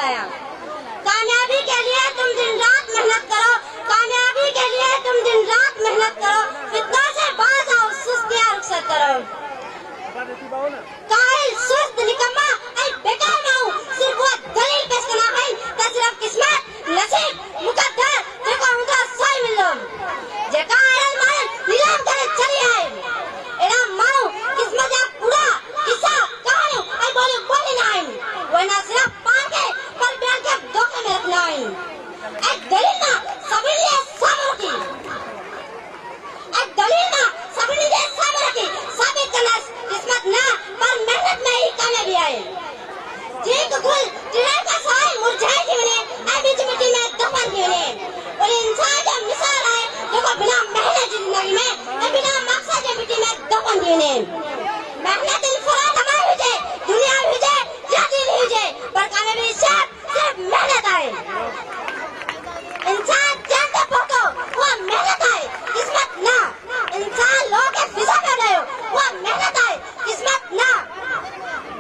आया। कामयाबी के लिए तुम दिन रात मेहनत करो, कामयाबी के लिए तुम दिन रात मेहनत करो, फितना से बाज आओ, सुस्तियां रुखसत करो। काहिल सुस्त निकम्मा ऐ बेकार माऊ, सिर्फ वो दलील पेश करना है ता सिर्फ किस्मत नसीब मुकद्दर देखो उनका सही मिलो जेका आयल मारे नीलाम करे चली आए एरा माऊ किस्मत या पूरा किस्सा कहानी ऐ बोली नहीं वरना सिर्फ पान के पर बैठ के धोखे में रखना है। ऐ दलील ना सभी लिए सामने की, ऐ दलील ना सभी लिए सामने की साबित करना किस्मत ना पर मेहनत में ही कामयाबी आए। ठीक गुल टिराई का साय मुरझाए की बने ऐ बीच मिट्टी में दफन की बने और इंसान का मिसाल है देखो बिना मेहनत जिंदगी में ऐ बिना मकसद के मिट्टी में दफन की बने। मेहनत इंफराद हमारी हुई जाए, दुनिया हुई जाए या दिल हुई जाए पर कामयाबी सिर्फ मेहनत आए। इंसान जानते पहुंचो वो मेहनत आए किस्मत ना, इंसान लोग के फिजा में गए वो मेहनत आए किस्मत ना।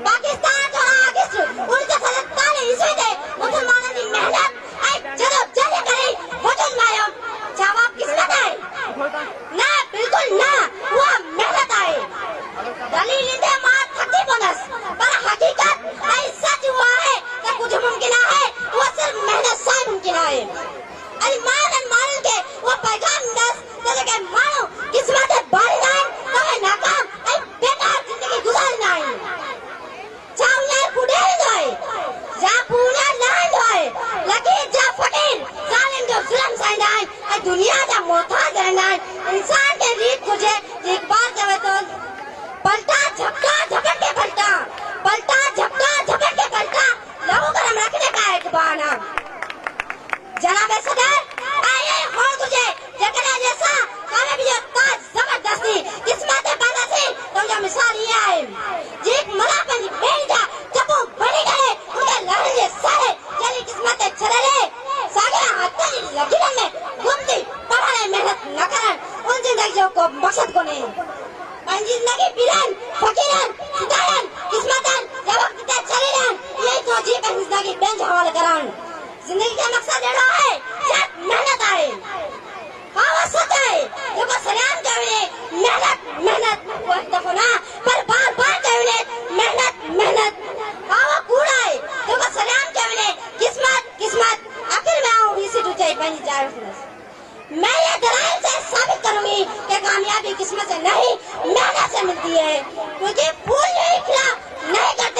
पाकिस्तान जो आगे 1947 ईस्वी से मुसलमानों की मेहनत आई जरूर जल्दी करी वजूद मायो जवाब किस्मत आए ना, बिल्कुल ना वो मेहनत आए। दलील इंदे मार थकी बोनस पर हकीकत ऐ सच हुआ है कि कुछ मुमकिन है वो सिर्फ मेहनत से मुमकिन है। मान के वो पैगाम दस तरह के मानो किस्मत है बारी नहीं तो है नाकाम ऐ बेकार जिंदगी गुजारना है। चावला पुड़े दोए जा पूना नहीं दोए लगे जा फकीर जालिम जो जुल्म साइंदा है ऐ दुनिया का मोहताज रहना है। इंसान के रीत तुझे एक बार जब तो पलटा झपका झपक के पलटा पलटा झपका झपक के पलटा लोगों को रखने का एक बहाना। जनाब सदर आए हो तुझे जकरा जैसा कामयाबी जो ताज जबरदस्ती किस्मत पैदा से तो जो मिसाल ये आए जीत मला पंज बेजा चपू बड़ी गए उनके लहजे सारे चली किस्मत चले रे सागे हाथ की लकीरों में घूमती पढ़ाने मेहनत न करन उन जिंदगी को मकसद को नहीं पर जिंदगी पीरन फकीरन सुतारन किस्मतन जब वक्त चले रहन यही तो जी पर जिंदगी बेंच हवाले करन। जिंदगी का मकसद ये है सिर्फ मेहनत आए। हाँ वो सच है देखो सलाम कहने मेहनत मेहनत वो दफना पर बार बार कहने मेहनत मेहनत। हाँ वो कूड़ा है देखो सलाम कहने किस्मत किस्मत आखिर में आऊँ इसी तुझे बनी जाए। मैं ये दलाइल से साबित करूंगी कि कामयाबी किस्मत से नहीं मेहनत से मिलती है क्योंकि फूल नहीं खिला नहीं करता